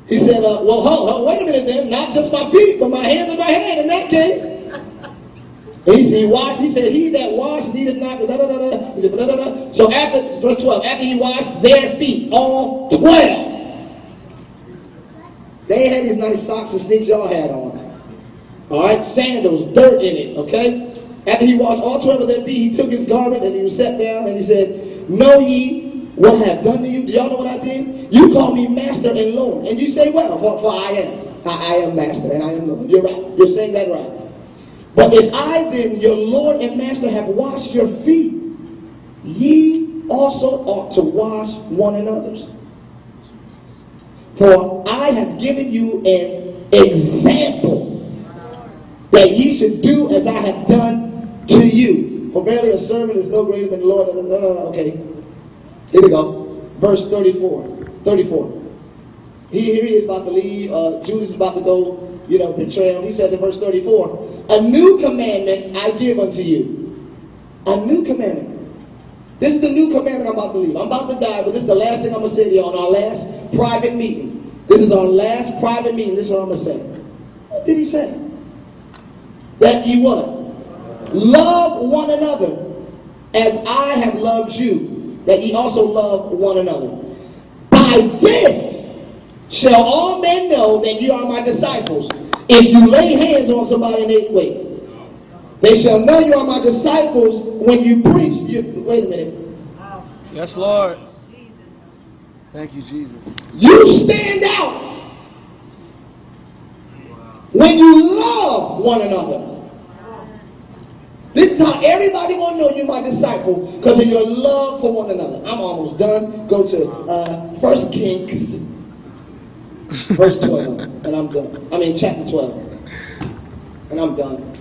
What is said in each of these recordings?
He said, well, wait a minute then. Not just my feet, but my hands and my head in that case. And he said, he that washed needed not, He said, So after, verse 12, after he washed their feet, all 12. They had these nice socks and sneaks y'all had on. All right, sandals, dirt in it, okay? After he washed all 12 of their feet, he took his garments and he sat down and he said, know ye what I have done to you? Do y'all know what I did? You call me master and Lord. And you say, well, for I am. I am master and I am Lord. You're right. You're saying that right. But if I then, your Lord and master, have washed your feet, ye also ought to wash one another's. For I have given you an example that ye should do as I have done to you. For verily a servant is no greater than the Lord. Okay, here we go. Verse 34. Here he is about to leave. Judas is about to go, betray him. He says in verse 34, a new commandment I give unto you. A new commandment. This is the new commandment I'm about to leave. I'm about to die, but this is the last thing I'm going to say to you on our last private meeting. This is our last private meeting. This is what I'm going to say. What did he say? That ye what? Love one another as I have loved you, that ye also love one another. By this shall all men know that you are my disciples, if you lay hands on somebody and they shall know you are my disciples when you preach. Wait a minute. Yes, Lord. Thank you, Jesus. You stand out when you love one another. This is how everybody will know you're my disciple, because of your love for one another. I'm almost done. Go to 1 Kings, verse 12, and I'm done. Chapter 12, and I'm done.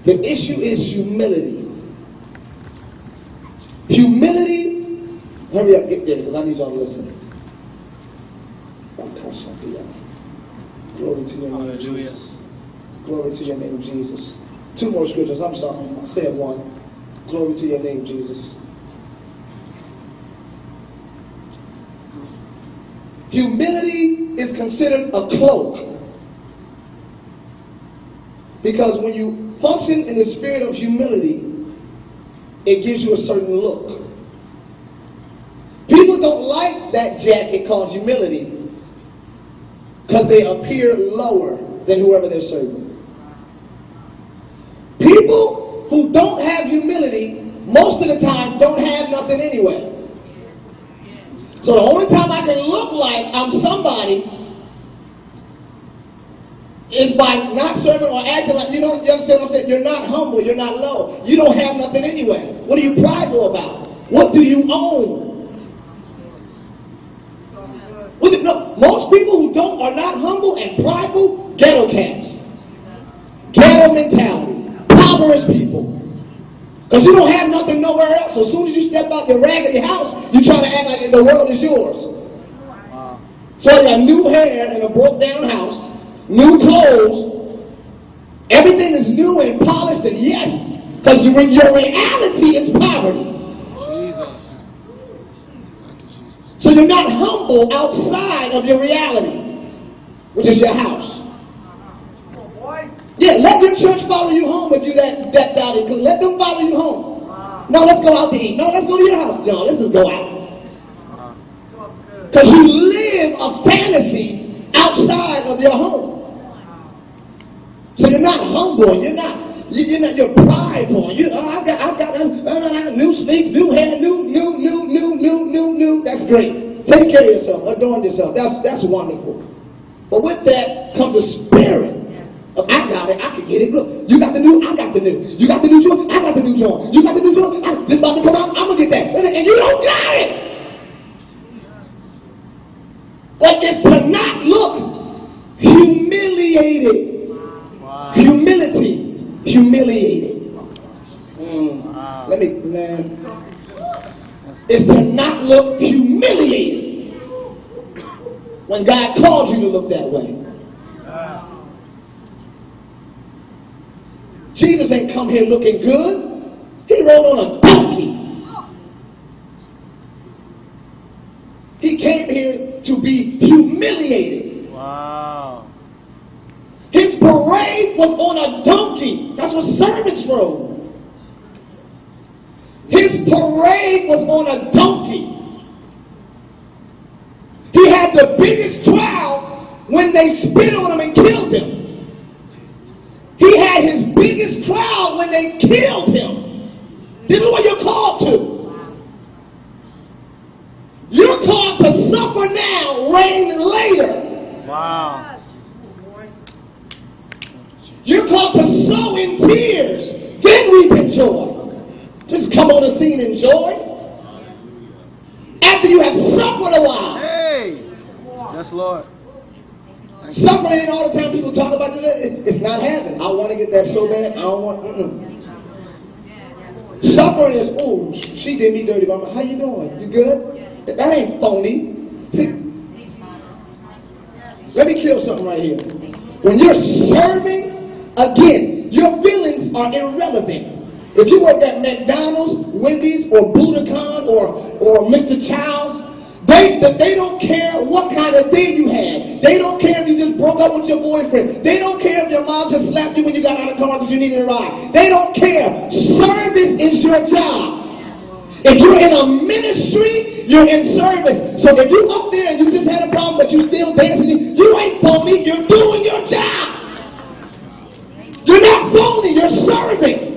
The issue is humility. Humility, hurry up, get there, because I need y'all to listen. Glory to your name, Jesus. Glory to your name, Jesus. 2 more scriptures, I'm sorry, I said 1. Glory to your name, Jesus. Humility is considered a cloak, because when you function in the spirit of humility, it gives you a certain look. People don't like that jacket called humility because they appear lower than whoever they're serving. People who don't have humility, most of the time, don't have nothing anyway. So the only time I can look like I'm somebody is by not serving or acting like, you understand what I'm saying? You're not humble, you're not low. You don't have nothing anyway. What are you prideful about? What do you own? Most people who are not humble and prideful, ghetto cats. Ghetto mentality. Impoverished people. Because you don't have nothing nowhere else. As soon as you step out your raggedy house, you try to act like the world is yours. Wow. So you got new hair in a broke down house, new clothes, everything is new and polished, and yes, because your reality is poverty. Jesus. So you're not humble outside of your reality, which is your house. Yeah, let your church follow you home if you that doubted. Let them follow you home. No, let's go out to eat. No, let's go to your house. No, let's just go out. Because you live a fantasy outside of your home. So you're not humble. You're prideful. I got new sneaks, new hair, new. That's great. Take care of yourself. Adorn yourself. That's wonderful. But with that comes a spirit. I got it. I can get it. Look, you got the new. I got the new. You got the new joint. I got the new joint. You got the new joint. This about to come out. I'm gonna get that. And you don't got it. But it's to not look humiliated. Wow. Humiliated. Wow. It's to not look humiliated when God called you to look that way. Jesus ain't come here looking good. He rode on a donkey. He came here to be humiliated. Wow. His parade was on a donkey. That's what servants rode. His parade was on a donkey. He had the biggest crowd when they spit on him and killed him. He had his biggest crowd when they killed him. This is what you're called to. You're called to suffer now, reign later. Wow. You're called to sow in tears, then reap in joy. Just come on the scene and joy. After you have suffered a while. Hey. Yes, Lord. Suffering ain't all the time people talk about it. It's not happening. I want to get that so bad. I don't want. Suffering is, oh, she did me dirty, mama. How you doing? You good? That ain't phony. See, let me kill something right here. When you're serving, again, your feelings are irrelevant. If you work at McDonald's, Wendy's, or Budokan, or Mr. Child's, they don't care what kind of day you had. They don't care if you just broke up with your boyfriend. They don't care if your mom just slapped you when you got out of the car because you needed a ride. They don't care. Service is your job. If you're in a ministry, you're in service. So if you up there and you just had a problem but you still dancing, you ain't phony. You're doing your job. You're not phony. You're serving.